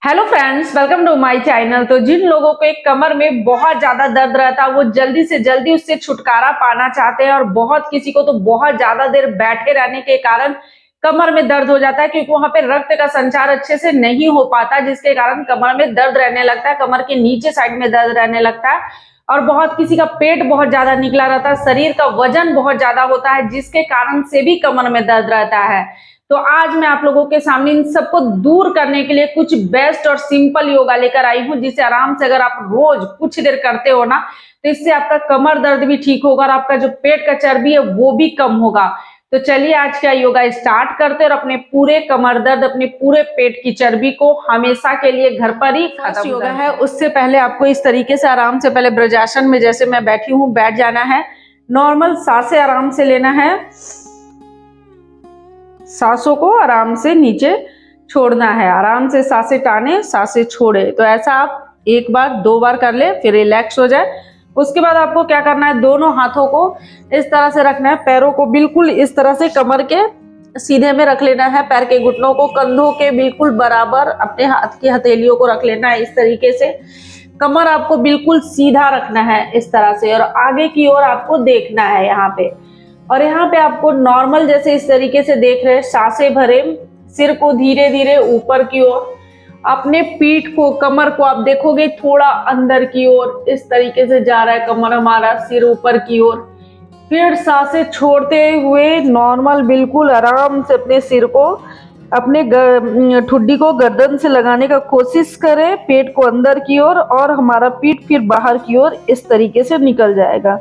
Hello friends, welcome to my channel. तो जिन लोगों को एक कमर में बहुत ज्यादा दर्द रहता है, वो जल्दी से जल्दी उससे छुटकारा पाना चाहते हैं, और बहुत किसी को तो बहुत ज्यादा देर बैठे रहने के कारण कमर में दर्द हो जाता है, क्योंकि वहां पे रक्त का संचार अच्छे से नहीं हो पाता, जिसके कारण कमर में दर्द रहने लगता है, कमर के नीचे साइड में दर्द रहने लगता है। और बहुत किसी का पेट बहुत ज्यादा निकला रहता है, शरीर का वजन बहुत ज्यादा होता है, जिसके कारण से भी कमर में दर्द रहता है। तो आज मैं आप लोगों के सामने इन सबको दूर करने के लिए कुछ बेस्ट और सिंपल योगा लेकर आई हूं, जिसे आराम से अगर आप रोज कुछ देर करते हो ना, तो इससे आपका कमर दर्द भी ठीक होगा और आपका जो पेट का चर्बी है वो भी कम होगा। तो चलिए आज का योगा स्टार्ट करते हैं और अपने पूरे कमर दर्द, अपने पूरे पेट की चर्बी को हमेशा के लिए घर पर ही खत्म योगा है। उससे पहले आपको इस तरीके से आराम से पहले ब्रजासन में जैसे मैं बैठी हूँ बैठ जाना है। नॉर्मल सांसें आराम से लेना है, सांसों को आराम से नीचे छोड़ना है, आराम से सांसें टाने सांसें छोड़े। तो ऐसा आप एक बार दो बार कर ले, फिर रिलैक्स हो जाए। उसके बाद आपको क्या करना है, दोनों हाथों को इस तरह से रखना है, पैरों को बिल्कुल इस तरह से कमर के सीधे में रख लेना है, पैर के घुटनों को कंधों के बिल्कुल बराबर अपने हाथ की हथेलियों को रख लेना है। इस तरीके से कमर आपको बिल्कुल सीधा रखना है इस तरह से, और आगे की ओर आपको देखना है यहाँ पे। और यहाँ पे आपको नॉर्मल जैसे इस तरीके से देख रहे हैं, सांसें भरे, सिर को धीरे धीरे ऊपर की ओर, अपने पीठ को कमर को आप देखोगे थोड़ा अंदर की ओर, इस तरीके से जा रहा है कमर हमारा, सिर ऊपर की ओर। फिर सांसें छोड़ते हुए नॉर्मल बिल्कुल आराम से अपने सिर को, अपने ठुड्डी को गर्दन से लगाने का कोशिश करें, पेट को अंदर की ओर, और हमारा पीठ फिर बाहर की ओर इस तरीके से निकल जाएगा।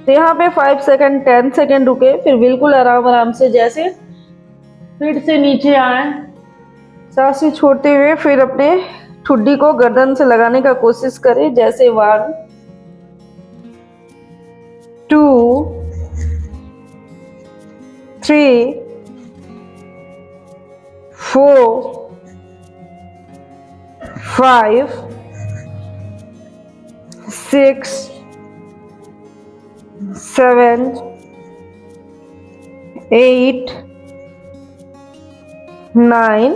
तो यहाँ पे 5 सेकंड 10 सेकंड रुके, फिर बिल्कुल आराम आराम से जैसे फिर से नीचे आए, सांसें छोड़ते हुए फिर अपने ठुड्डी को गर्दन से लगाने का कोशिश करें, जैसे 1 2 3 4 5 6 7 8 9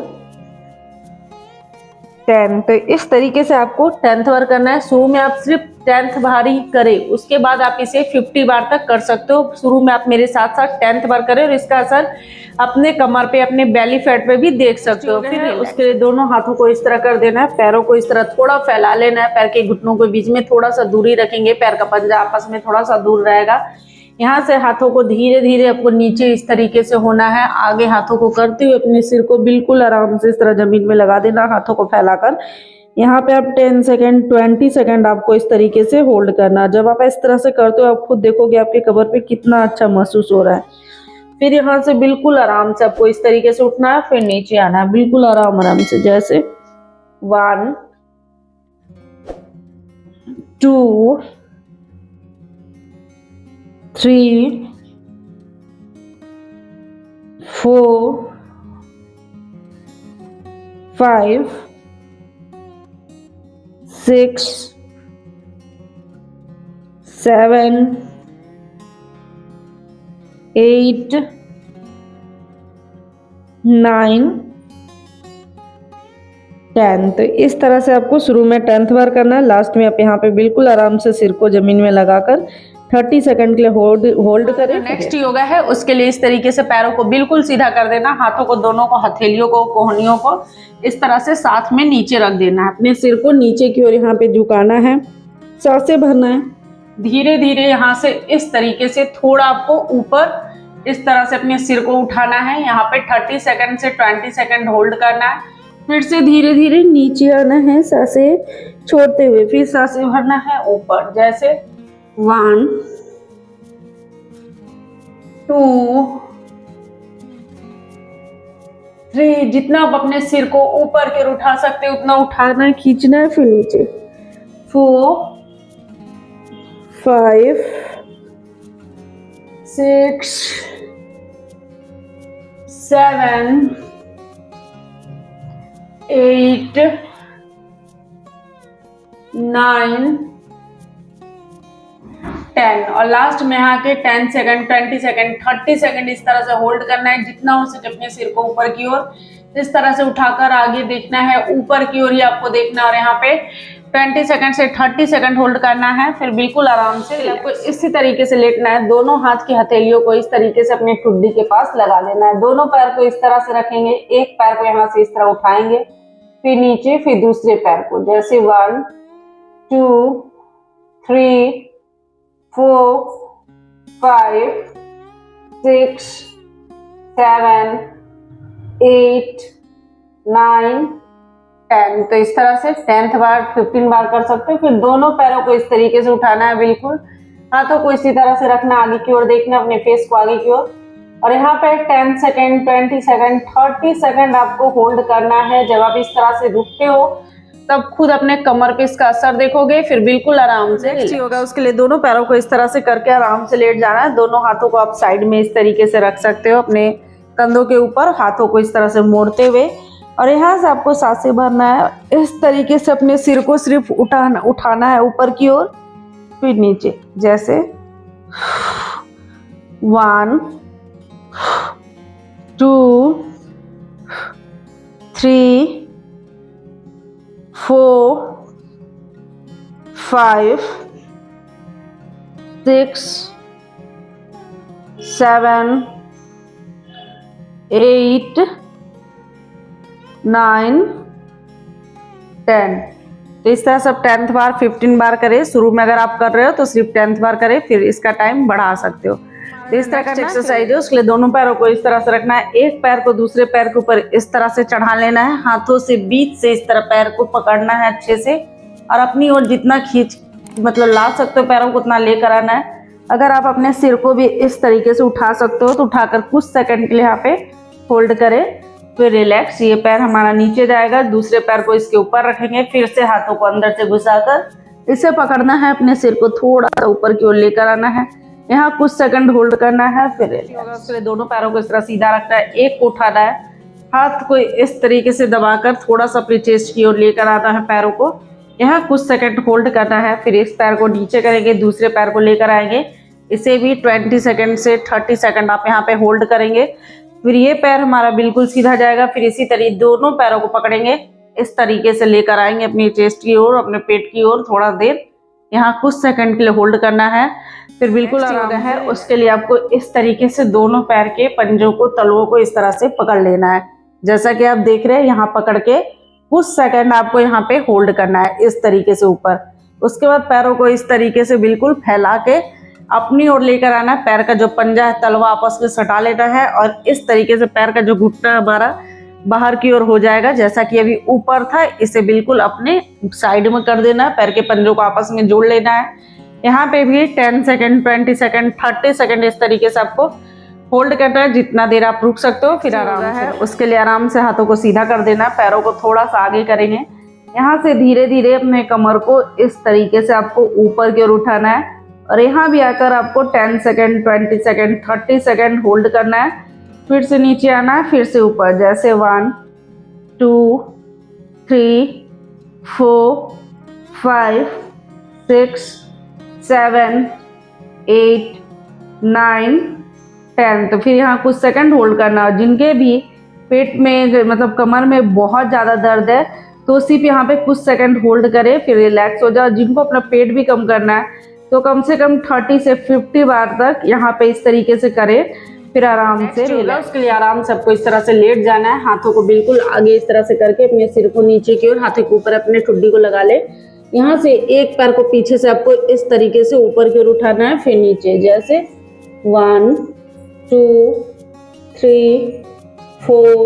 10। तो इस तरीके से आपको 10th बार करना है। शुरू में आप सिर्फ 10th बार ही करें, उसके बाद आप इसे 50 बार तक कर सकते हो। शुरू में आप मेरे साथ साथ 10th बार करें, और इसका असर अपने कमर पे, अपने बेली फैट पे भी देख सकते हो। फिर उसके लिए दोनों हाथों को इस तरह कर देना है, पैरों को इस तरह थोड़ा फैला लेना है, पैर के घुटनों के बीच में थोड़ा सा दूरी रखेंगे, पैर का पंजा आपस में थोड़ा सा दूर रहेगा। यहाँ से हाथों को धीरे धीरे आपको नीचे इस तरीके से होना है, आगे हाथों को करते हुए अपने सिर को बिल्कुल आराम से इस तरह जमीन में लगा देना, हाथों को फैलाकर। यहाँ पे आप 10 सेकंड 20 सेकंड आपको इस तरीके से होल्ड करना। जब आप इस तरह से करते हो, आप खुद देखोगे आपके कमर पे कितना अच्छा महसूस हो रहा है। फिर यहाँ से बिल्कुल आराम से आपको इस तरीके से उठना है, फिर नीचे आना है, बिल्कुल आराम आराम से, जैसे 1 2 3 4 5 6 7 8 9 10। तो इस तरह से आपको शुरू में 10th बार करना है, लास्ट में आप यहाँ पे बिल्कुल आराम से सिर को जमीन में लगाकर 30 सेकंड के लिए होल्ड करें। नेक्स्ट योगा है, उसके लिए इस तरीके से पैरों को बिल्कुल सीधा कर देना, हाथों को दोनों को, हथेलियों को, कोहनियों को इस तरह से साथ में नीचे रख देना है, अपने सिर को नीचे की ओर यहाँ पे झुकाना है, सांसें भरना है। धीरे धीरे यहाँ से इस तरीके से थोड़ा आपको ऊपर इस तरह से अपने सिर को उठाना है, यहाँ पे 30 सेकंड से 20 सेकंड होल्ड करना है। फिर से धीरे धीरे नीचे आना है, सांसें छोड़ते हुए, फिर सांसें भरना है ऊपर, जैसे 1 2 3। जितना आप अपने सिर को ऊपर के उठा सकते हो उतना उठाना है, खींचना है, फिर नीचे 4 5 6 7 8 9 10। और लास्ट में यहाँ के 10 सेकंड 20 सेकंड 30 सेकंड इस तरह से होल्ड करना है, जितना हो सके अपने सिर को ऊपर की ओर इस तरह से उठाकर आगे देखना है, ऊपर की ओर ही आपको देखना है और यहाँ पे 20 सेकंड से 30 सेकंड होल्ड करना है। फिर बिल्कुल आराम से आपको इसी तरीके से लेटना है। दोनों हाथ की हथेलियों को इस तरीके से अपने ठुड्डी के पास लगा लेना है। दोनों पैर को इस तरह से रखेंगे, एक पैर को यहाँ से इस तरह उठाएंगे, फिर नीचे, फिर दूसरे पैर को, जैसे 1 2 3 4 5 6 7 8 9 10। तो इस तरह से 10th बार 15 बार कर सकते हो। फिर दोनों पैरों को इस तरीके से उठाना है, बिल्कुल हाथों को इसी तरह से रखना, आगे की ओर देखना, अपने फेस को आगे की ओर। और यहाँ पे 10 सेकंड, 20 सेकंड, 30 सेकंड आपको होल्ड करना है। जब आप इस तरह से रुकते हो तब खुद अपने कमर पे इसका असर देखोगे। फिर बिल्कुल आराम से नेक्स्ट होगा, उसके लिए दोनों पैरों को इस तरह से करके आराम से लेट जाना है। दोनों हाथों को आप साइड में इस तरीके से रख सकते हो, अपने कंधों के ऊपर, हाथों को इस तरह से मोड़ते हुए। और यहाँ से आपको सांसें भरना है। इस तरीके से अपने सिर को सिर्फ उठाना है ऊपर की ओर, फिर नीचे, जैसे 1 2 3 4 5 6 7 8 9 10। तो इस तरह सब 10th बार 15 बार करें। शुरू में अगर आप कर रहे हो तो सिर्फ 10th बार करें, फिर इसका टाइम बढ़ा सकते हो। तो इस तरह का एक्सरसाइज है, उसके लिए दोनों पैरों को इस तरह से रखना है। एक पैर को दूसरे पैर के ऊपर इस तरह से चढ़ा लेना है, हाथों से बीच से इस तरह पैर को पकड़ना है अच्छे से, और अपनी ओर जितना खींच ला सकते हो पैरों को उतना लेकर आना है। अगर आप अपने सिर को भी इस तरीके से उठा सकते हो तो उठाकर कुछ सेकंड के लिए यहाँ पे होल्ड करें, फिर रिलैक्स। ये पैर हमारा नीचे जाएगा, दूसरे पैर को इसके ऊपर रखेंगे, फिर से हाथों को अंदर से घुसाकर इसे पकड़ना है, अपने सिर को थोड़ा सा ऊपर की ओर लेकर आना है, यहाँ कुछ सेकंड होल्ड करना है, फिर उसके लिए दोनों पैरों को इस तरह सीधा रखना है। एक को उठाना है, हाथ को इस तरीके से दबाकर थोड़ा सा अपनी चेस्ट की ओर लेकर आना है, पैरों को यहाँ कुछ सेकंड होल्ड करना है। फिर इस पैर को नीचे करेंगे, दूसरे पैर को लेकर आएंगे, इसे भी 20 सेकंड से 30 सेकंड आप यहाँ पे होल्ड करेंगे। फिर ये पैर हमारा बिल्कुल सीधा जाएगा। फिर इसी तरीके दोनों पैरों को पकड़ेंगे, इस तरीके से लेकर आएंगे अपनी चेस्ट की ओर, अपने पेट की ओर, थोड़ा देर यहाँ कुछ सेकंड के लिए होल्ड करना है। फिर बिल्कुल आराम है। उसके लिए आपको इस तरीके से दोनों पैर के पंजों को, तलवों को इस तरह से पकड़ लेना है, जैसा कि आप देख रहे हैं। यहाँ पकड़ के कुछ सेकंड आपको यहाँ पे होल्ड करना है इस तरीके से ऊपर। उसके बाद पैरों को इस तरीके से बिल्कुल फैला के अपनी ओर लेकर आना है। पैर का जो पंजा है, तलवा आपस में सटा लेना है, और इस तरीके से पैर का जो घुटना हमारा बाहर की ओर हो जाएगा, जैसा कि अभी ऊपर था, इसे बिल्कुल अपने साइड में कर देना है। पैर के पंजों को आपस में जोड़ लेना है। यहाँ पे भी 10 सेकंड, 20 सेकंड, 30 सेकंड इस तरीके से आपको होल्ड करना है, जितना देर आप रुक सकते हो। फिर आराम है, उसके लिए आराम से हाथों को सीधा कर देना, पैरों को थोड़ा सा आगे करेंगे। यहाँ से धीरे धीरे अपने कमर को इस तरीके से आपको ऊपर की ओर उठाना है, और यहाँ भी आकर आपको 10 सेकंड, 20 सेकंड, 30 सेकंड होल्ड करना है। फिर से नीचे आना है, फिर से ऊपर, जैसे 1 2 3 4 5 6 7 8 9 10। तो फिर यहाँ कुछ सेकंड होल्ड करना है। जिनके भी पेट में, मतलब कमर में बहुत ज़्यादा दर्द है, तो सिर्फ यहाँ पे कुछ सेकंड होल्ड करें, फिर रिलैक्स हो जाओ। जिनको अपना पेट भी कम करना है तो कम से कम 30 से 50 बार तक यहाँ पे इस तरीके से करें, फिर आराम से रिलैक्स। उसके लिए आराम से आपको इस तरह से लेट जाना है, हाथों को बिल्कुल आगे इस तरह से करके अपने सिर को नीचे की ओर, हाथों के ऊपर अपने ठुड्डी को लगा ले। यहाँ से एक पैर को पीछे से आपको इस तरीके से ऊपर की ओर उठाना है, फिर नीचे, जैसे 1 2 3 4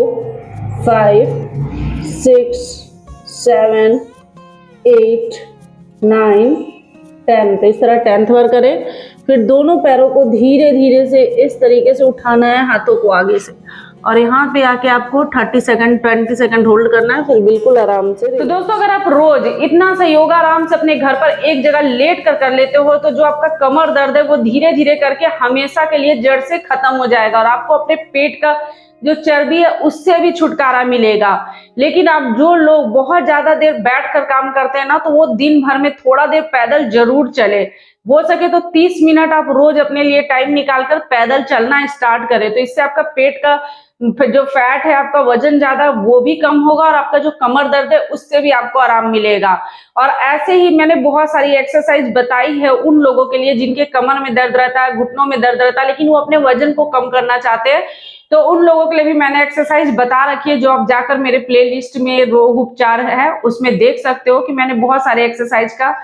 5 6 7 8 9 10। तो इस तरह 10th बार करें। फिर दोनों पैरों को धीरे धीरे से इस तरीके से उठाना है, हाथों को आगे से, और यहाँ पे आके आपको 30 सेकंड, 20 सेकंड होल्ड करना है, फिर बिल्कुल आराम से। तो दोस्तों, अगर आप रोज इतना सा योगा आराम से अपने घर पर एक जगह लेट कर लेते हो, तो जो आपका कमर दर्द है वो धीरे धीरे करके हमेशा के लिए जड़ से खत्म हो जाएगा, और आपको अपने पेट का जो चर्बी है उससे भी छुटकारा मिलेगा। लेकिन आप जो लोग बहुत ज्यादा देर बैठकर काम करते हैं ना, तो वो दिन भर में थोड़ा देर पैदल जरूर चले। हो सके तो 30 मिनट आप रोज अपने लिए टाइम निकालकर पैदल चलना स्टार्ट करें, तो इससे आपका पेट का जो फैट है, आपका वजन ज्यादा, वो भी कम होगा और आपका जो कमर दर्द है उससे भी आपको आराम मिलेगा। और ऐसे ही मैंने बहुत सारी एक्सरसाइज बताई है उन लोगों के लिए जिनके कमर में दर्द रहता है, घुटनों में दर्द रहता है, लेकिन वो अपने वजन को कम करना चाहते हैं। तो उन लोगों के लिए भी मैंने एक्सरसाइज बता रखी है, जो आप जाकर मेरे प्लेलिस्ट में रोग उपचार है उसमें देख सकते हो कि मैंने बहुत सारे एक्सरसाइज का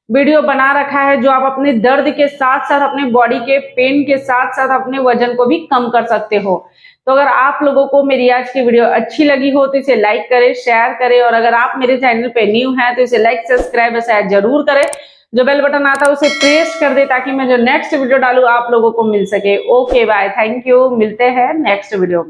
वीडियो बना रखा है, जो आप अपने दर्द के साथ साथ, अपने बॉडी के पेन के साथ साथ अपने वजन को भी कम कर सकते हो। तो अगर आप लोगों को मेरी आज की वीडियो अच्छी लगी हो तो इसे लाइक करें, शेयर करें, और अगर आप मेरे चैनल पे न्यू हैं तो इसे लाइक, सब्सक्राइब शायद जरूर करें। जो बेल बटन आता है उसे प्रेस कर दे ताकि मैं जो नेक्स्ट वीडियो डालूं आप लोगों को मिल सके। ओके बाय, थैंक यू, मिलते हैं नेक्स्ट वीडियो में।